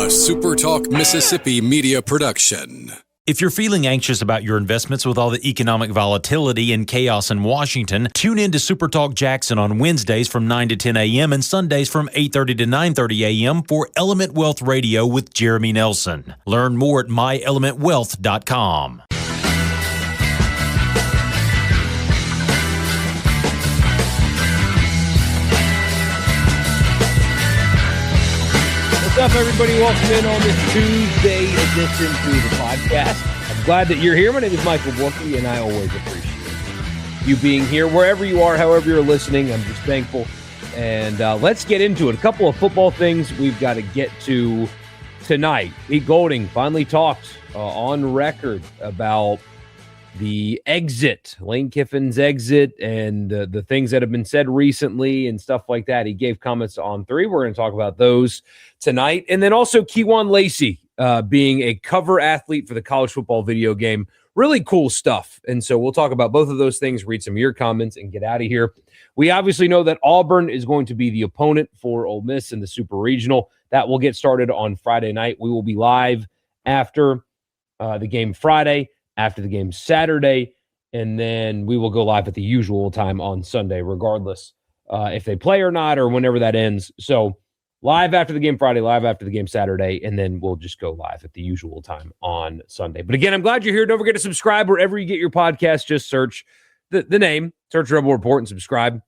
SuperTalk Mississippi media production. If you're feeling anxious about your investments with all the economic volatility and chaos in Washington, tune in to SuperTalk Jackson on Wednesdays from 9 to 10 a.m. and Sundays from 8:30 to 9:30 a.m. for Element Wealth Radio with Jeremy Nelson. Learn more at myelementwealth.com. What's up, everybody? Welcome in on this Tuesday edition to the podcast. I'm glad that you're here. My name is Michael Borky, and I always appreciate you being here. Wherever you are, however you're listening, I'm just thankful. And let's get into it. A couple of football things we've got to get to tonight. Pete Golding finally talked on record about the exit, Lane Kiffin's exit, and the things that have been said recently and stuff like that. He gave comments on 3. We're going to talk about those tonight. And then also Kewan Lacy being a cover athlete for the college football video game. Really cool stuff. And so we'll talk about both of those things, read some of your comments, and get out of here. We obviously know that Auburn is going to be the opponent for Ole Miss in the Super Regional. That will get started on Friday night. We will be live after the game Friday, after the game Saturday, and then we will go live at the usual time on Sunday, regardless if they play or not or whenever that ends. So live after the game Friday, live after the game Saturday, and then we'll just go live at the usual time on Sunday. But again, I'm glad you're here. Don't forget to subscribe wherever you get your podcast. Just search the name, search Rebel Report, and subscribe.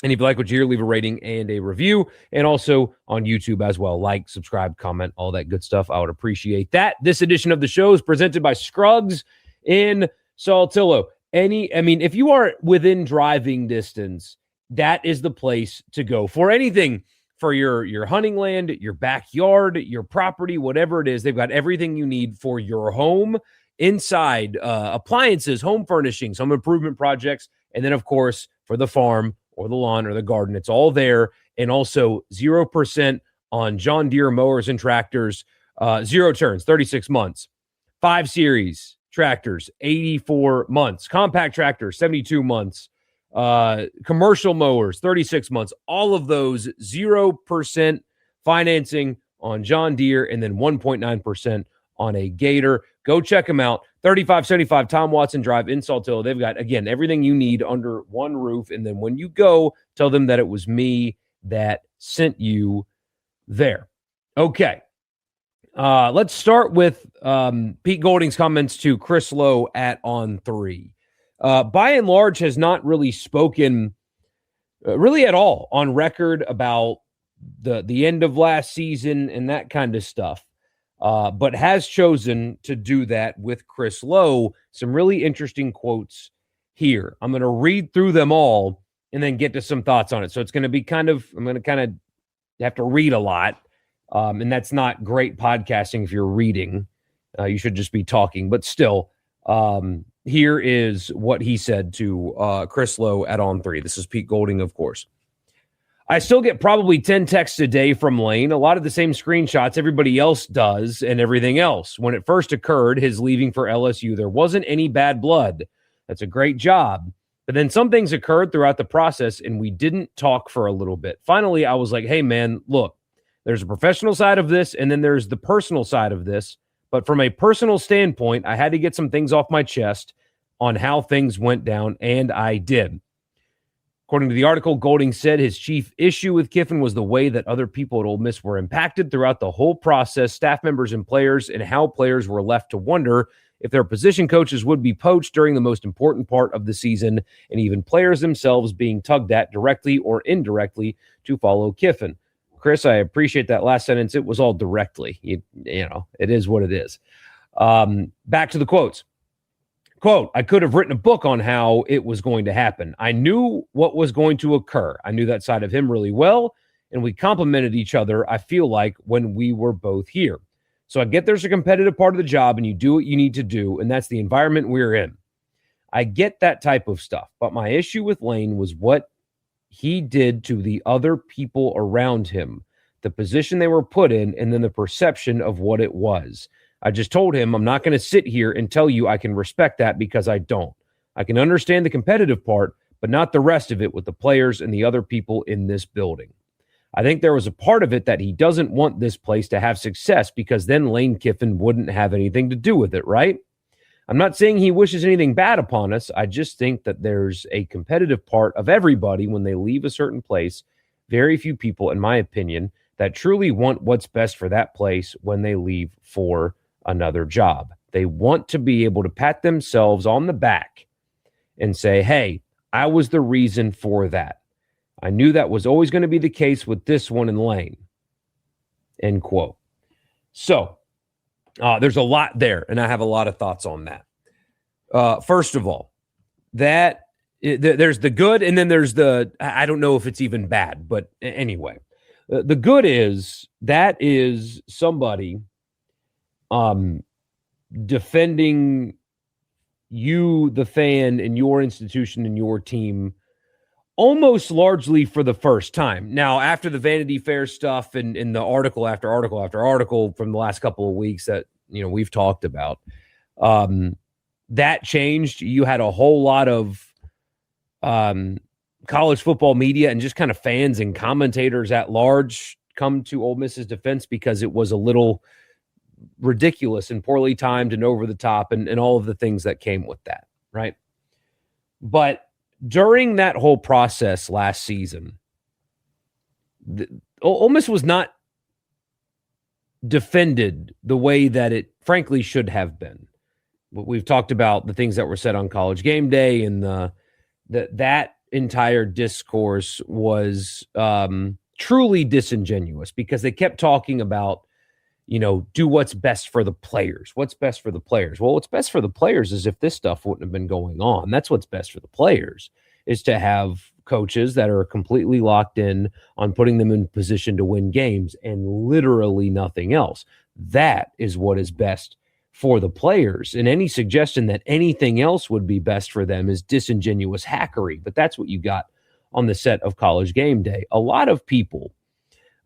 And if you like what you hear, leave a rating and a review. And also on YouTube as well. Like, subscribe, comment, all that good stuff. I would appreciate that. This edition of the show is presented by Scruggs in Saltillo. If you are within driving distance, that is the place to go for anything. For your hunting land, your backyard, your property, whatever it is, they've got everything you need for your home, inside, appliances, home furnishings, home improvement projects, and then, of course, for the farm or the lawn or the garden. It's all there. And also 0% on John Deere mowers and tractors, 0 turns, 36 months. 5 Series tractors, 84 months. Compact tractors, 72 months. Commercial mowers, 36 months. All of those 0% financing on John Deere and then 1.9% on a Gator. Go check them out. 3575 Tom Watson Drive in Saltillo. They've got, again, everything you need under one roof. And then when you go, tell them that it was me that sent you there. Okay. Let's start with Pete Golding's comments to Chris Lowe at On 3. By and large, has not really spoken really at all on record about the end of last season and that kind of stuff, but has chosen to do that with Chris Lowe. Some really interesting quotes here. I'm going to read through them all and then get to some thoughts on it. So it's going to be I'm going to kind of have to read a lot, and that's not great podcasting if you're reading. You should just be talking, but still, here is what he said to Chris Lowe at On 3. This is Pete Golding, of course. I still get probably 10 texts a day from Lane, a lot of the same screenshots everybody else does and everything else. When it first occurred, his leaving for LSU, there wasn't any bad blood. That's a great job. But then some things occurred throughout the process, and we didn't talk for a little bit. Finally, I was like, hey, man, look, there's a professional side of this, and then there's the personal side of this. But from a personal standpoint, I had to get some things off my chest on how things went down, and I did. According to the article, Golding said his chief issue with Kiffin was the way that other people at Ole Miss were impacted throughout the whole process, staff members and players, and how players were left to wonder if their position coaches would be poached during the most important part of the season, and even players themselves being tugged at directly or indirectly to follow Kiffin. Chris, I appreciate that last sentence. It was all directly. You know, it is what it is. Back to the quotes. Quote, I could have written a book on how it was going to happen. I knew what was going to occur. I knew that side of him really well, and we complimented each other, I feel like, when we were both here. So I get there's a competitive part of the job, and you do what you need to do, and that's the environment we're in. I get that type of stuff, but my issue with Lane was what he did to the other people around him, the position they were put in, and then the perception of what it was. I just told him I'm not going to sit here and tell you I can respect that because I don't. I can understand the competitive part, but not the rest of it with the players and the other people in this building. I think there was a part of it that he doesn't want this place to have success because then Lane Kiffin wouldn't have anything to do with it, right? I'm not saying he wishes anything bad upon us. I just think that there's a competitive part of everybody when they leave a certain place. Very few people, in my opinion, that truly want what's best for that place when they leave for another job. They want to be able to pat themselves on the back and say, hey, I was the reason for that. I knew that was always going to be the case with this one in Lane. End quote. So there's a lot there, and I have a lot of thoughts on that. First of all, there's the good, and then there's the, I don't know if it's even bad, but anyway. The good is that is somebody defending you, the fan, and your institution and your team almost largely for the first time. Now, after the Vanity Fair stuff and the article after article after article from the last couple of weeks that, we've talked about, that changed. You had a whole lot of college football media and just kind of fans and commentators at large come to Ole Miss's defense because it was a little ridiculous and poorly timed and over the top and all of the things that came with that, right? But during that whole process last season, Ole Miss was not defended the way that it frankly should have been. We've talked about the things that were said on College Game Day, and that entire discourse was truly disingenuous because they kept talking about, do what's best for the players. What's best for the players? Well, what's best for the players is if this stuff wouldn't have been going on. That's what's best for the players, is to have coaches that are completely locked in on putting them in position to win games and literally nothing else. That is what is best for the players. And any suggestion that anything else would be best for them is disingenuous hackery. But that's what you got on the set of College Game Day. A lot of people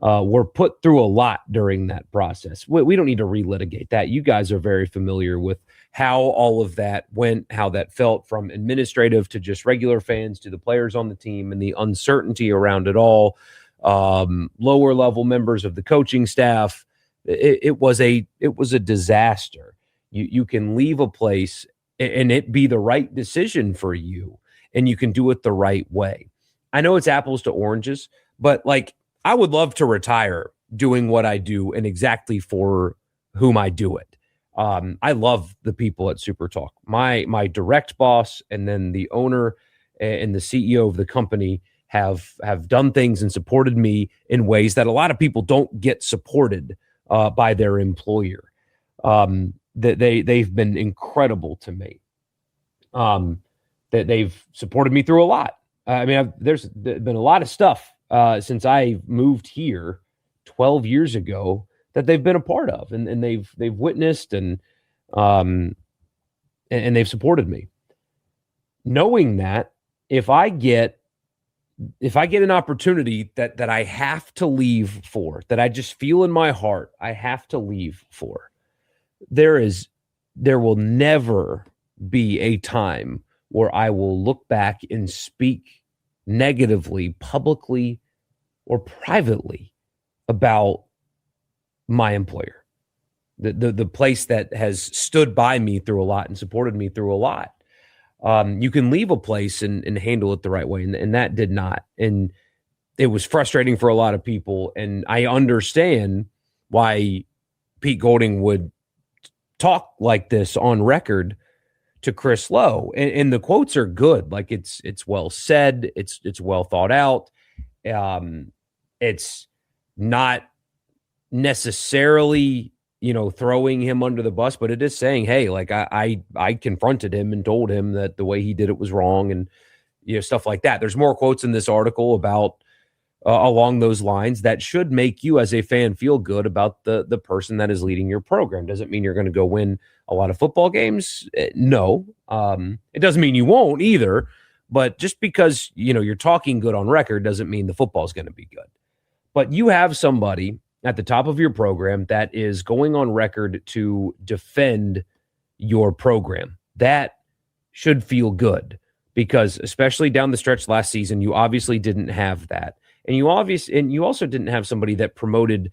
were put through a lot during that process. We don't need to relitigate that. You guys are very familiar with how all of that went, how that felt from administrative to just regular fans to the players on the team and the uncertainty around it all. Lower level members of the coaching staff. It was a disaster. You can leave a place and it be the right decision for you, and you can do it the right way. I know it's apples to oranges, but I would love to retire doing what I do and exactly for whom I do it. I love the people at SuperTalk. My direct boss and then the owner and the CEO of the company have done things and supported me in ways that a lot of people don't get supported by their employer. They've been incredible to me. That they've supported me through a lot. There's been a lot of stuff since I moved here 12 years ago that they've been a part of, and they've witnessed and they've supported me. Knowing that if I get an opportunity that I have to leave for, that I just feel in my heart I have to leave for, there will never be a time where I will look back and speak negatively, publicly or privately, about my employer, the place that has stood by me through a lot and supported me through a lot. You can leave a place and handle it the right way, and that did not. And it was frustrating for a lot of people, and I understand why Pete Golding would talk like this on record to Chris Lowe, and the quotes are good. It's well said. It's well thought out. It's not necessarily, throwing him under the bus, but it is saying, hey, I confronted him and told him that the way he did it was wrong, and stuff like that. There's more quotes in this article about along those lines that should make you as a fan feel good about the person that is leading your program. Does it mean you're going to go win a lot of football games? No. It doesn't mean you won't either, but just because, you're talking good on record doesn't mean the football is going to be good. But you have somebody at the top of your program that is going on record to defend your program. That should feel good, because especially down the stretch last season, you obviously didn't have that. And you also didn't have somebody that promoted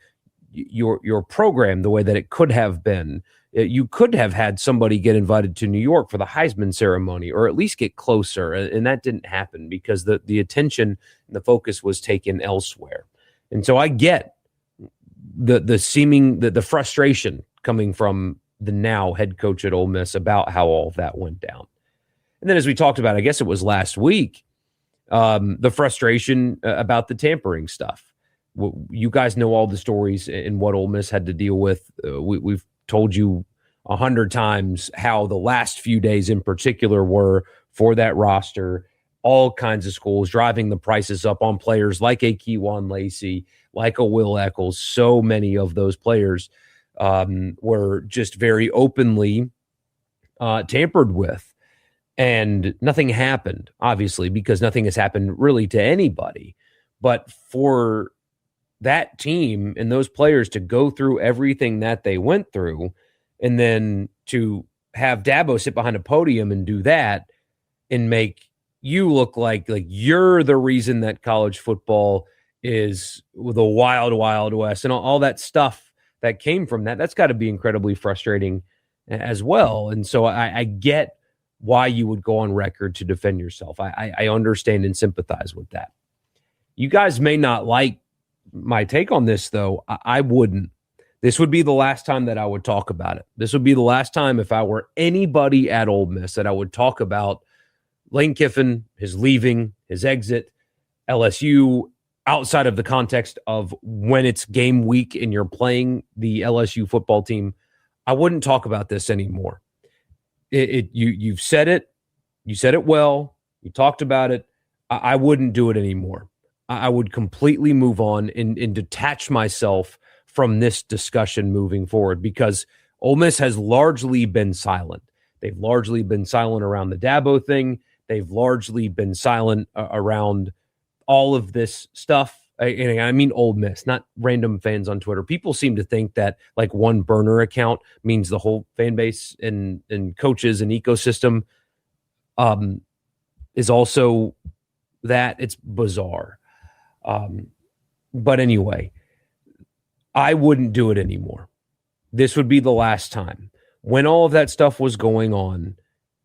your program the way that it could have been. You could have had somebody get invited to New York for the Heisman ceremony, or at least get closer, and that didn't happen because the attention and the focus was taken elsewhere. And so I get the frustration coming from the now head coach at Ole Miss about how all of that went down. And then, as we talked about, I guess it was last week, the frustration about the tampering stuff. You guys know all the stories and what Ole Miss had to deal with. We've told you 100 times how the last few days in particular were for that roster. All kinds of schools driving the prices up on players like a Kewan Lacy, like a Will Eccles. So many of those players were just very openly tampered with. And nothing happened, obviously, because nothing has happened really to anybody. But for that team and those players to go through everything that they went through, and then to have Dabo sit behind a podium and do that and make you look like you're the reason that college football is the wild, wild west, and all that stuff that came from that's got to be incredibly frustrating as well. And so I get why you would go on record to defend yourself. I understand and sympathize with that. You guys may not like my take on this, though. I wouldn't. This would be the last time that I would talk about it. This would be the last time, if I were anybody at Ole Miss, that I would talk about Lane Kiffin, his leaving, his exit, LSU, outside of the context of when it's game week and you're playing the LSU football team. I wouldn't talk about this anymore. You've said it. You said it well. You talked about it. I wouldn't do it anymore. I would completely move on and detach myself from this discussion moving forward, because Ole Miss has largely been silent. They've largely been silent around the Dabo thing. They've largely been silent around all of this stuff. I mean Ole Miss, not random fans on Twitter. People seem to think that like one burner account means the whole fan base and coaches and ecosystem is also that. It's bizarre. But anyway, I wouldn't do it anymore. This would be the last time. When all of that stuff was going on,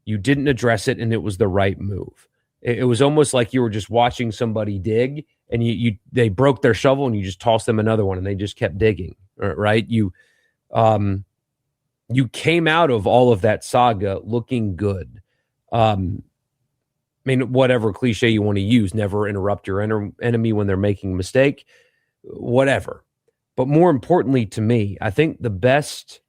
you didn't address it, and it was the right move. It was almost like you were just watching somebody dig, and they broke their shovel, and you just tossed them another one, and they just kept digging, right? You came out of all of that saga looking good. I mean, whatever cliche you want to use, never interrupt your enemy when they're making a mistake, whatever. But more importantly to me, I think the best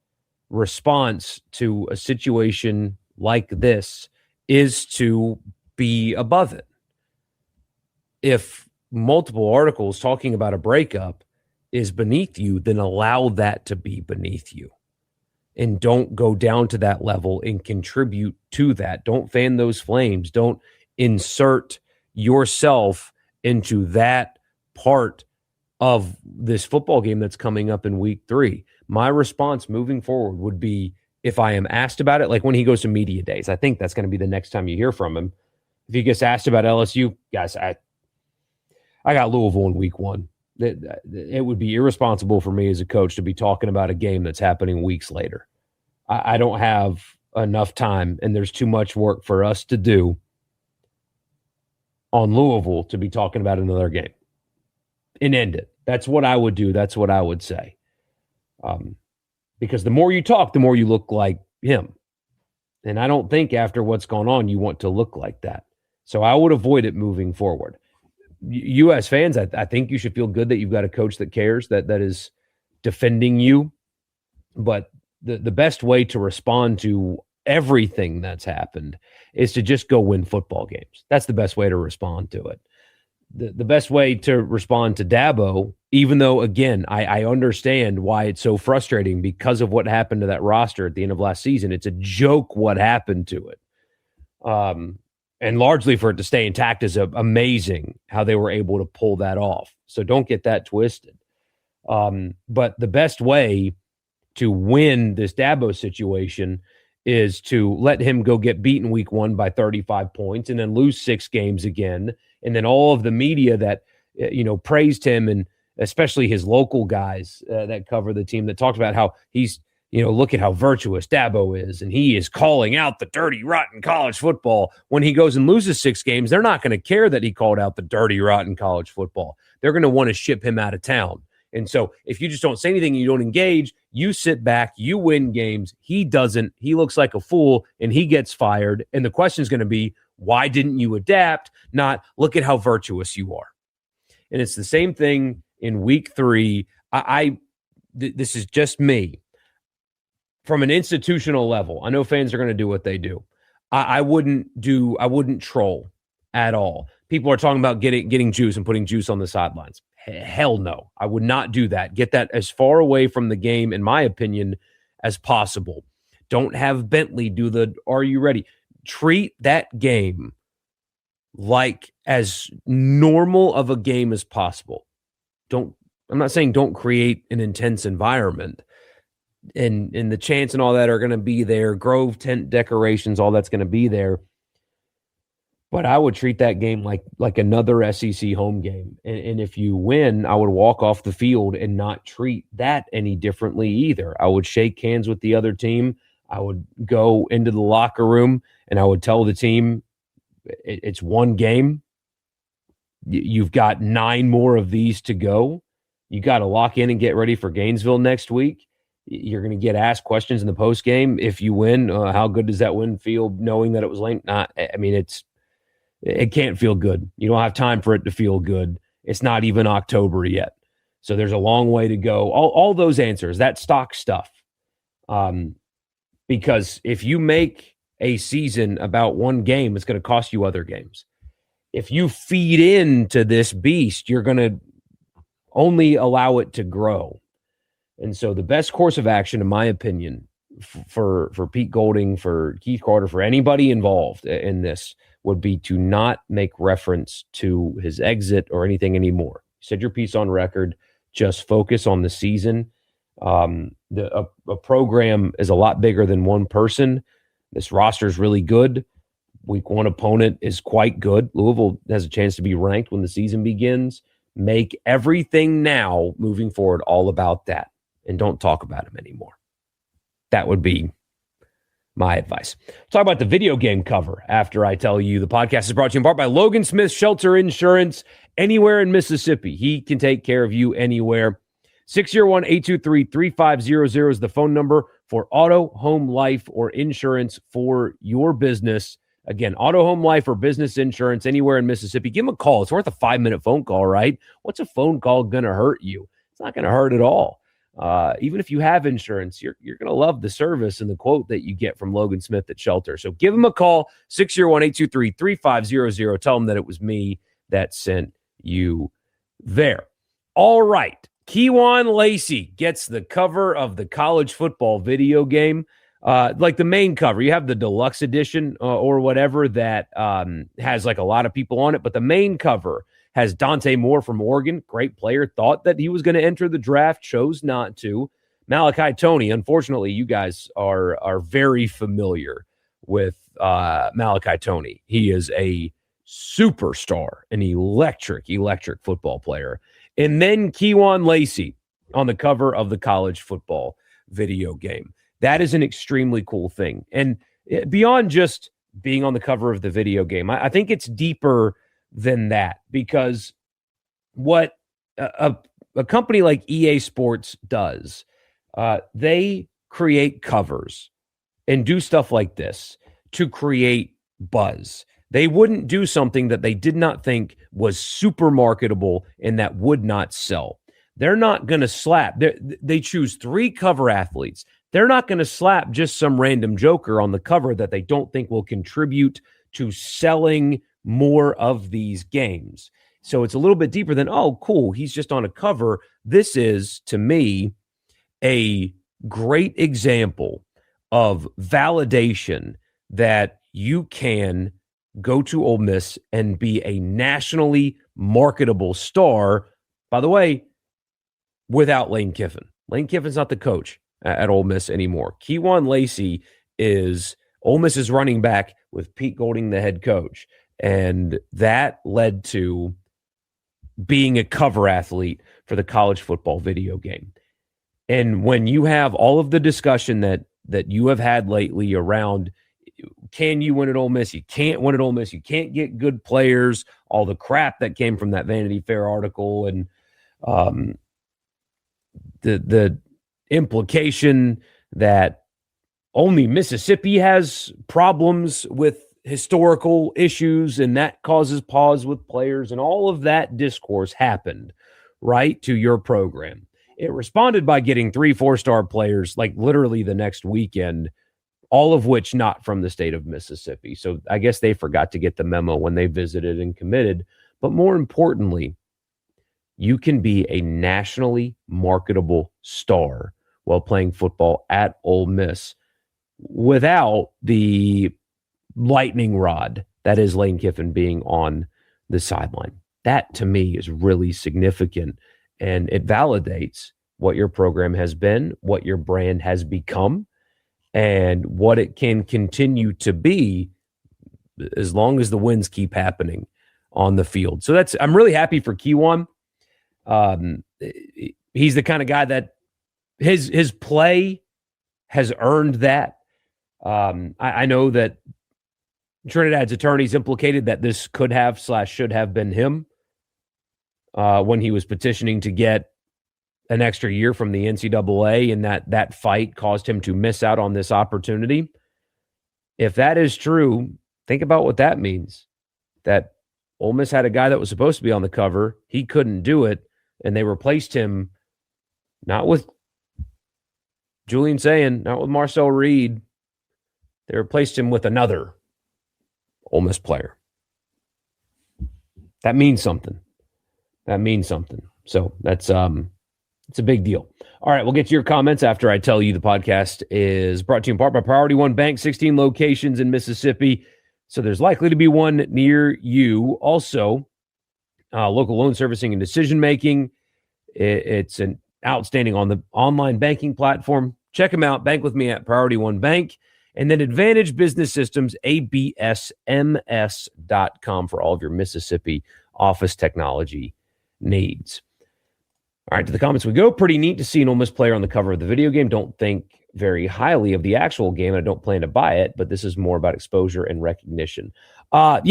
response to a situation like this is to be above it. If multiple articles talking about a breakup is beneath you, then allow that to be beneath you. And don't go down to that level and contribute to that. Don't fan those flames. Don't insert yourself into that part of this football game that's coming up in week 3. My response moving forward would be, if I am asked about it, like when he goes to media days, I think that's going to be the next time you hear from him. If he gets asked about LSU, guys, I got Louisville in week 1. It would be irresponsible for me as a coach to be talking about a game that's happening weeks later. I don't have enough time, and there's too much work for us to do on Louisville to be talking about another game. And end it. That's what I would do. That's what I would say. Because the more you talk, the more you look like him. And I don't think after what's gone on, you want to look like that. So I would avoid it moving forward. You as fans, I think you should feel good that you've got a coach that cares, that is defending you. But the best way to respond to everything that's happened is to just go win football games. That's the best way to respond to it. The best way to respond to Dabo, even though, again, I understand why it's so frustrating because of what happened to that roster at the end of last season. It's a joke what happened to it. And largely for it to stay intact is amazing how they were able to pull that off. So don't get that twisted. But the best way to win this Dabo situation is to let him go get beaten week 1 by 35 points and then lose 6 games again. And then all of the media that praised him, and especially his local guys that cover the team, that talked about how he's, look at how virtuous Dabo is, and he is calling out the dirty, rotten college football. When he goes and loses 6 games, they're not going to care that he called out the dirty, rotten college football. They're going to want to ship him out of town. And so if you just don't say anything, you don't engage, you sit back, you win games. He doesn't. He looks like a fool, and he gets fired. And the question is going to be, why didn't you adapt? Not, look at how virtuous you are. And it's the same thing in week 3. This is just me. From an institutional level, I know fans are going to do what they do. I wouldn't troll at all. People are talking about getting juice and putting juice on the sidelines. Hell no. I would not do that. Get that as far away from the game, in my opinion, as possible. Don't have Bentley do the "are you ready?" Treat that game like as normal of a game as possible. I'm not saying don't create an intense environment. And the chants and all that are going to be there. Grove tent decorations, all that's going to be there. But I would treat that game like another SEC home game. And if you win, I would walk off the field and not treat that any differently either. I would shake hands with the other team. I would go into the locker room and I would tell the team, it's one game. You've got 9 more of these to go. You got to lock in and get ready for Gainesville next week. You're going to get asked questions in the post game. If you win, how good does that win feel knowing that it was late? It can't feel good. You don't have time for it to feel good. It's not even October yet. So there's a long way to go. All those answers, that stock stuff. Because if you make a season about one game, it's going to cost you other games. If you feed into this beast, you're going to only allow it to grow. And so the best course of action, in my opinion, for Pete Golding, for Keith Carter, for anybody involved in this, would be to not make reference to his exit or anything anymore. You said your piece on record. Just focus on the season. A program is a lot bigger than one person. This roster is really good. Week 1 opponent is quite good. Louisville has a chance to be ranked when the season begins. Make everything now moving forward all about that, and don't talk about him anymore. That would be my advice. Talk about the video game cover after I tell you the podcast is brought to you in part by Logan Smith Shelter Insurance. Anywhere in Mississippi, he can take care of you anywhere. 601-823-3500 is the phone number for auto, home, life, or insurance for your business. Again, auto, home, life, or business insurance anywhere in Mississippi. Give him a call. It's worth a 5-minute phone call, right? What's a phone call going to hurt you? It's not going to hurt at all. Even if you have insurance, you're going to love the service and the quote that you get from Logan Smith at Shelter. So give him a call, 601-823-3500. Tell him that it was me that sent you there. All right. Kewan Lacy gets the cover of the college football video game. Like the main cover. You have the deluxe edition or whatever that has like a lot of people on it. But the main cover has Dante Moore from Oregon, great player, thought that he was going to enter the draft, chose not to. Malachi Toney, unfortunately, you guys are very familiar with Malachi Toney. He is a superstar, an electric football player. And then Kewan Lacy on the cover of the college football video game. That is an extremely cool thing. And beyond just being on the cover of the video game, I think it's deeper than that, because what a company like EA Sports does, they create covers and do stuff like this to create buzz. They wouldn't do something that they did not think was super marketable and that would not sell. They're not going to slap. They choose 3 cover athletes. They're not going to slap just some random joker on the cover that they don't think will contribute to selling more of these games. So it's a little bit deeper than, oh, cool, he's just on a cover. This is, to me, a great example of validation that you can go to Ole Miss and be a nationally marketable star. By the way, without Lane Kiffin. Lane Kiffin's not the coach at Ole Miss anymore. Kewan Lacy is Ole Miss's running back with Pete Golding, the head coach. And that led to being a cover athlete for the college football video game. And when you have all of the discussion that you have had lately around, can you win at Ole Miss? You can't win at Ole Miss. You can't get good players. All the crap that came from that Vanity Fair article, and the implication that only Mississippi has problems with historical issues, and that causes pause with players, and all of that discourse happened right to your program. It responded by getting 3 4-star players like literally the next weekend, all of which not from the state of Mississippi. So I guess they forgot to get the memo when they visited and committed. But more importantly, you can be a nationally marketable star while playing football at Ole Miss without the lightning rod that is Lane Kiffin being on the sideline. That, to me, is really significant, and it validates what your program has been, what your brand has become, and what it can continue to be as long as the wins keep happening on the field. So I'm really happy for Kewan. He's the kind of guy that his play has earned that. I know that Trinidad's attorneys implicated that this could have / should have been him when he was petitioning to get an extra year from the NCAA, and that fight caused him to miss out on this opportunity. If that is true, think about what that means. That Ole Miss had a guy that was supposed to be on the cover. He couldn't do it, and they replaced him not with Julian Sayin, not with Marcel Reed. They replaced him with another Ole Miss player. That means something. So that's it's a big deal. All right, we'll get to your comments after I tell you the podcast is brought to you in part by Priority One Bank, 16 locations in Mississippi. So there's likely to be one near you. Also, local loan servicing and decision-making. It's an outstanding on the online banking platform. Check them out. Bank with me at Priority One Bank. And then Advantage Business Systems, absms.com for all of your Mississippi office technology needs. All right, to the comments we go. Pretty neat to see an Ole Miss player on the cover of the video game. Don't think very highly of the actual game, and I don't plan to buy it, but this is more about exposure and recognition. I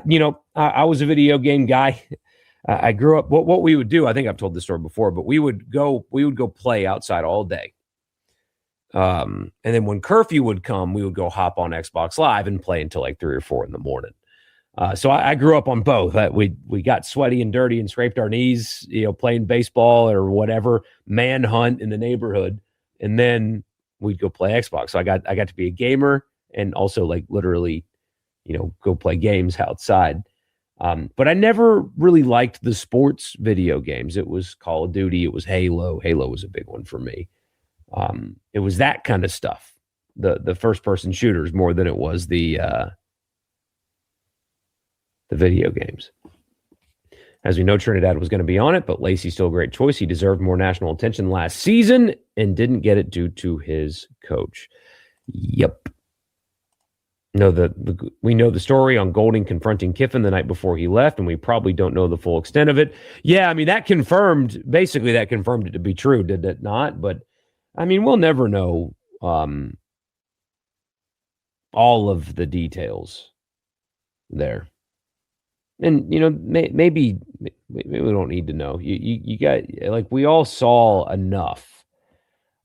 was a video game guy. I grew up, what we would do, I think I've told this story before, but we would go play outside all day. And then when curfew would come, we would go hop on Xbox Live and play until like 3 or 4 in the morning. So I grew up on both. We got sweaty and dirty and scraped our knees, playing baseball or whatever, manhunt in the neighborhood, and then we'd go play Xbox. So I got to be a gamer and also like literally, go play games outside. But I never really liked the sports video games. It was Call of Duty. It was Halo. Halo was a big one for me. It was that kind of stuff, the first person shooters more than it was the video games. As we know, Trinidad was going to be on it, but Lacy still a great choice. He deserved more national attention last season and didn't get it due to his coach. Yep. We know the story on Golding confronting Kiffin the night before he left, and we probably don't know the full extent of it. Yeah, I mean, that confirmed it to be true, did it not? But, I mean, we'll never know all of the details there. And, maybe we don't need to know. You got, like, we all saw enough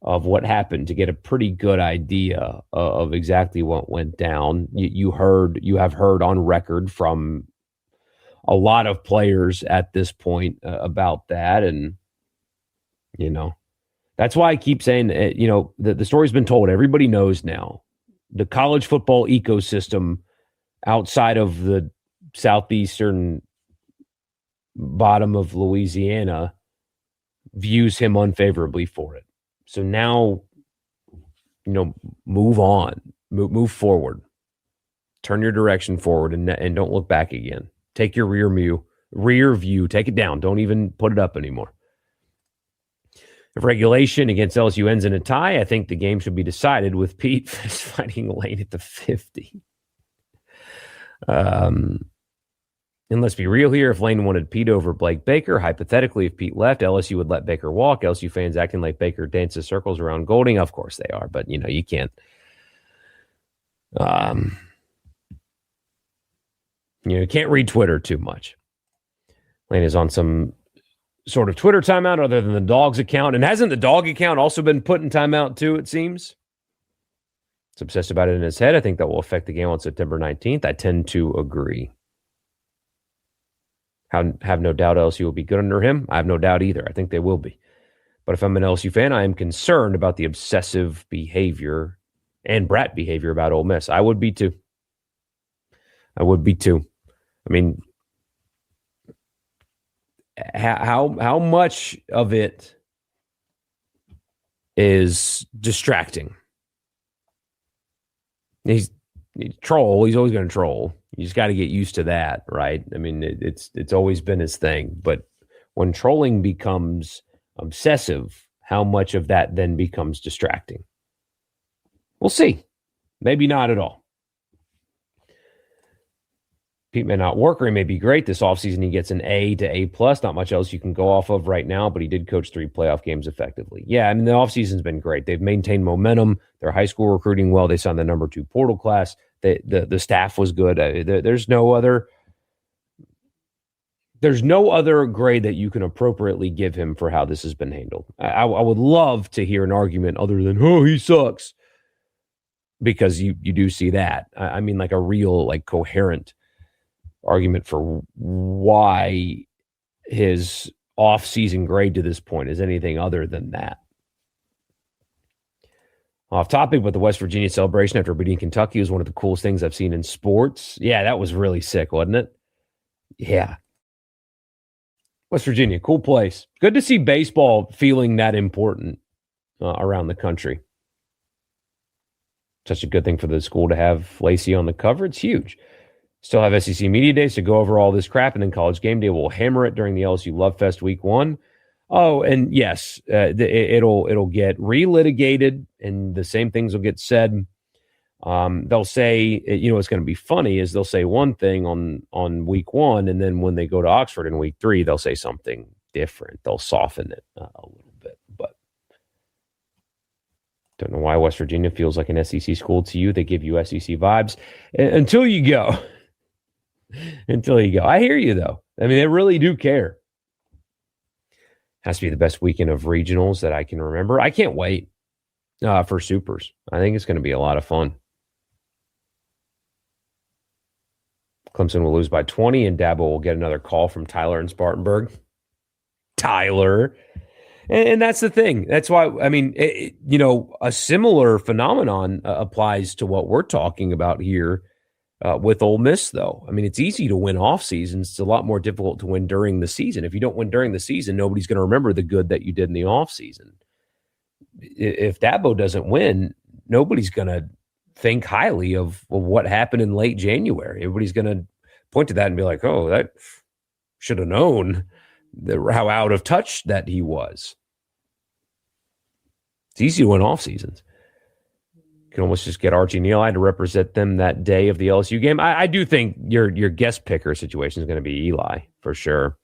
of what happened to get a pretty good idea of exactly what went down. You have heard on record from a lot of players at this point about that. And, that's why I keep saying, the story's been told. Everybody knows now. The college football ecosystem outside of the southeastern bottom of Louisiana views him unfavorably for it. So now, move on, move forward, turn your direction forward, and don't look back again. Take your rear view, take it down. Don't even put it up anymore. If regulation against LSU ends in a tie, I think the game should be decided with Pete fighting Lane at the 50. And let's be real here. If Lane wanted Pete over Blake Baker, hypothetically, if Pete left, LSU would let Baker walk. LSU fans acting like Baker dances circles around Golding. Of course they are, but you can't. You can't read Twitter too much. Lane is on some sort of Twitter timeout other than the dog's account. And hasn't the dog account also been put in timeout too, it seems? It's obsessed about it in his head. I think that will affect the game on September 19th. I tend to agree. Have no doubt LSU will be good under him. I have no doubt either. I think they will be. But if I'm an LSU fan, I am concerned about the obsessive behavior and brat behavior about Ole Miss. I would be too. I mean, how much of it is distracting? He's troll. He's always going to troll. You just got to get used to that, right? I mean, it's always been his thing. But when trolling becomes obsessive, how much of that then becomes distracting? We'll see. Maybe not at all. Pete may not work, or he may be great. This offseason, he gets an A to A+. Not much else you can go off of right now, but he did coach 3 playoff games effectively. Yeah, I mean, the offseason's been great. They've maintained momentum. Their high school recruiting well. They signed the number 2 portal class. The staff was good. There's no other grade that you can appropriately give him for how this has been handled. I would love to hear an argument other than, oh, he sucks, because you do see that. I mean, like a real, like, coherent argument for why his off-season grade to this point is anything other than that. Off topic, but the West Virginia celebration after beating Kentucky was one of the coolest things I've seen in sports. Yeah, that was really sick, wasn't it? Yeah. West Virginia, cool place. Good to see baseball feeling that important around the country. Such a good thing for the school to have Lacy on the cover. It's huge. Still have SEC Media Days to go over all this crap, and then College Game Day will hammer it during the LSU Love Fest Week 1. Oh, and yes, it'll get relitigated, and the same things will get said. They'll say, what's going to be funny is they'll say one thing on Week 1, and then when they go to Oxford in Week 3, they'll say something different. They'll soften it a little bit, but don't know why West Virginia feels like an SEC school to you. They give you SEC vibes until you go. Until you go. I hear you, though. I mean, they really do care. Has to be the best weekend of regionals that I can remember. I can't wait for Supers. I think it's going to be a lot of fun. Clemson will lose by 20, and Dabo will get another call from Tyler in Spartanburg. Tyler. And that's the thing. That's why, I mean, a similar phenomenon applies to what we're talking about here with Ole Miss, though. I mean, it's easy to win off seasons. It's a lot more difficult to win during the season. If you don't win during the season, nobody's going to remember the good that you did in the off season. If Dabo doesn't win, nobody's going to think highly of what happened in late January. Everybody's going to point to that and be like, oh, that should have known how out of touch that he was. It's easy to win off seasons. You can almost just get Archie Neal to represent them that day of the LSU game. I do think your guest picker situation is going to be Eli for sure.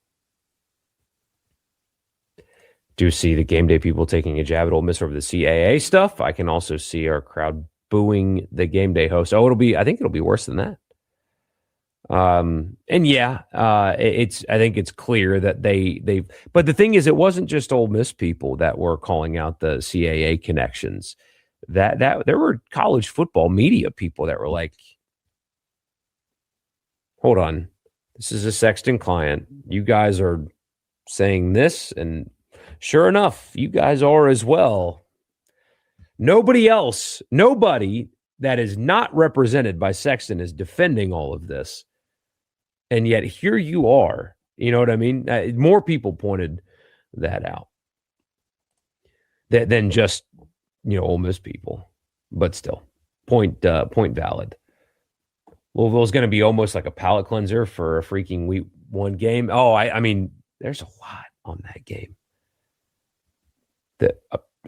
Do see the game day people taking a jab at Ole Miss over the CAA stuff. I can also see our crowd booing the game day host. I think it'll be worse than that. I think it's clear that they but the thing is, it wasn't just Ole Miss people that were calling out the CAA connections. That there were college football media people that were like, hold on, this is a Sexton client. You guys are saying this, and sure enough, you guys are as well. Nobody that is not represented by Sexton is defending all of this. And yet here you are. You know what I mean? More people pointed that out than just, Ole Miss people. But still, point valid. Louisville's going to be almost like a palate cleanser for a freaking Week 1 game. Oh, I mean, there's a lot on that game.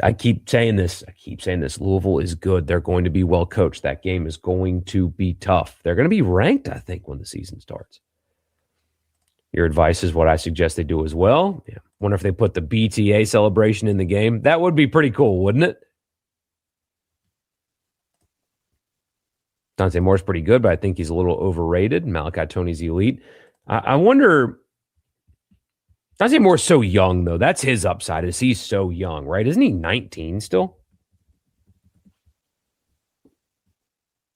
I keep saying this. Louisville is good. They're going to be well coached. That game is going to be tough. They're going to be ranked, I think, when the season starts. Your advice is what I suggest they do as well. Yeah. Wonder if they put the BTA celebration in the game. That would be pretty cool, wouldn't it? Dante Moore's pretty good, but I think he's a little overrated. Malachi Tony's elite. I wonder. Dante Moore's so young, though. That's his upside, is he's so young, right? Isn't he 19 still?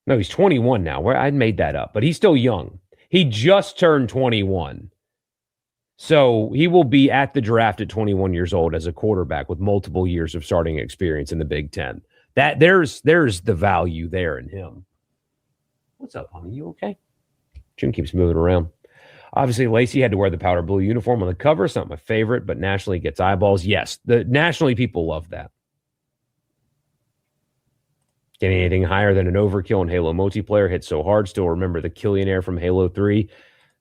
No, he's 21 now. I made that up, but he's still young. He just turned 21. So he will be at the draft at 21 years old as a quarterback with multiple years of starting experience in the Big Ten. There's the value there in him. What's up, honey? You okay? June keeps moving around. Obviously, Lacy had to wear the powder blue uniform on the cover. It's not my favorite, but nationally it gets eyeballs. Yes, nationally people love that. Getting anything higher than an overkill in Halo multiplayer hit so hard. Still remember the Killionaire from Halo 3.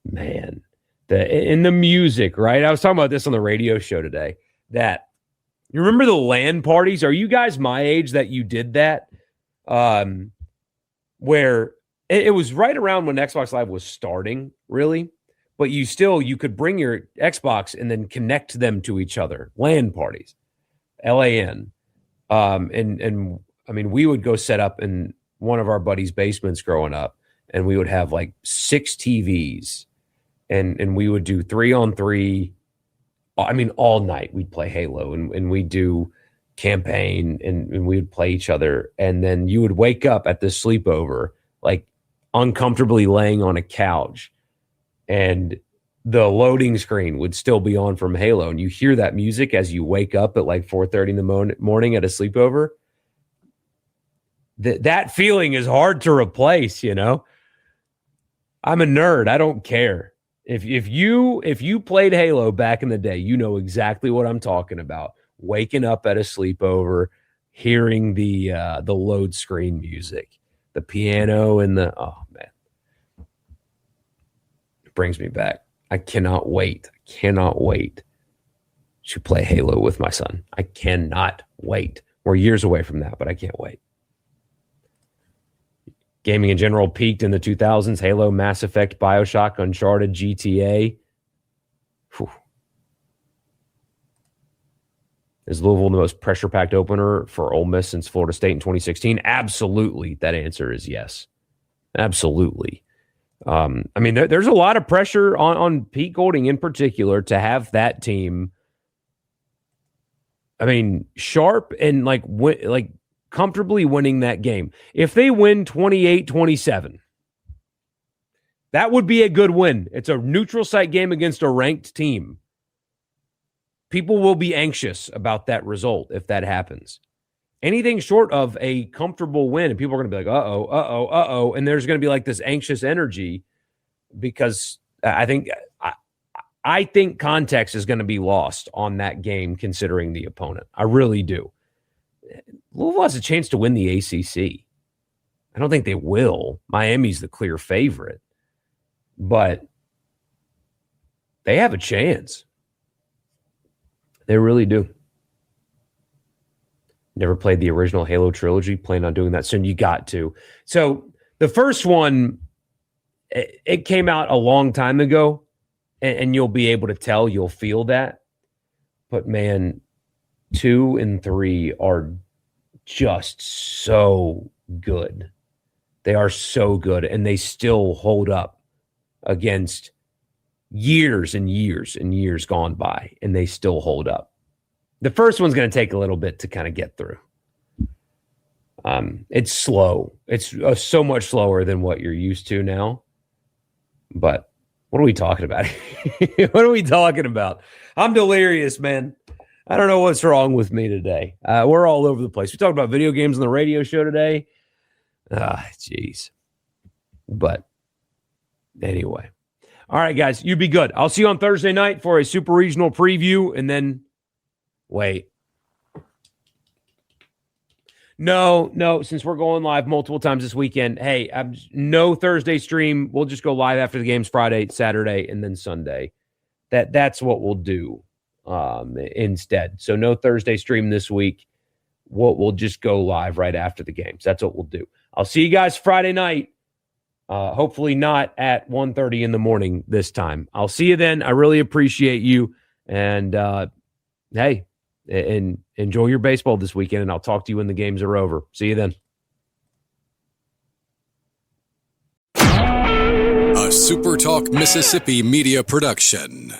Man, in the music, right? I was talking about this on the radio show today. That you remember the LAN parties? Are you guys my age that you did that? Where it was right around when Xbox Live was starting, really. But you could bring your Xbox and then connect them to each other. LAN parties, LAN, and I mean, we would go set up in one of our buddies' basements growing up, and we would have like 6 TVs, and we would do 3-on-3. I mean, all night we'd play Halo, and we'd do campaign, and we would play each other, and then you would wake up at the sleepover, like uncomfortably laying on a couch, and the loading screen would still be on from Halo, and you hear that music as you wake up at like 4:30 in the morning at a sleepover. That feeling is hard to replace, you know. I'm a nerd. I don't care. If you played Halo back in the day, you know exactly what I'm talking about. Waking up at a sleepover, hearing the load screen music, the piano and oh man. It brings me back. I cannot wait. To play Halo with my son. I cannot wait. We're years away from that, but I can't wait. Gaming in general peaked in the 2000s. Halo, Mass Effect, BioShock, Uncharted, GTA. Whew. Is Louisville the most pressure-packed opener for Ole Miss since Florida State in 2016? Absolutely. That answer is yes. Absolutely. I mean, there's a lot of pressure on Pete Golding in particular to have that team. I mean, sharp and like comfortably winning that game. If they win 28-27, that would be a good win. It's a neutral site game against a ranked team. People will be anxious about that result if that happens. Anything short of a comfortable win, and people are going to be like, uh-oh, and there's going to be like this anxious energy because I think context is going to be lost on that game considering the opponent. I really do. Louisville has a chance to win the ACC. I don't think they will. Miami's the clear favorite. But they have a chance. They really do. Never played the original Halo trilogy. Plan on doing that soon. You got to. So the first one, it came out a long time ago, and you'll be able to tell. You'll feel that. But, man, 2 and 3 are just so good. They are so good, and they still hold up against years and years and years gone by, and they still hold up. The first one's going to take a little bit to kind of get through. It's slow. It's so much slower than what you're used to now. But what are we talking about? What are we talking about? I'm delirious, man. I don't know what's wrong with me today. We're all over the place. We talked about video games on the radio show today. Jeez. But anyway. All right, guys, you be good. I'll see you on Thursday night for a super regional preview. And then, wait. No, since we're going live multiple times this weekend, hey, no Thursday stream. We'll just go live after the games Friday, Saturday, and then Sunday. That's what we'll do. Instead. So no Thursday stream this week. We'll just go live right after the games. That's what we'll do. I'll see you guys Friday night. Hopefully not at 1:30 in the morning this time. I'll see you then. I really appreciate you. And hey, and enjoy your baseball this weekend, and I'll talk to you when the games are over. See you then. A SuperTalk Mississippi media production.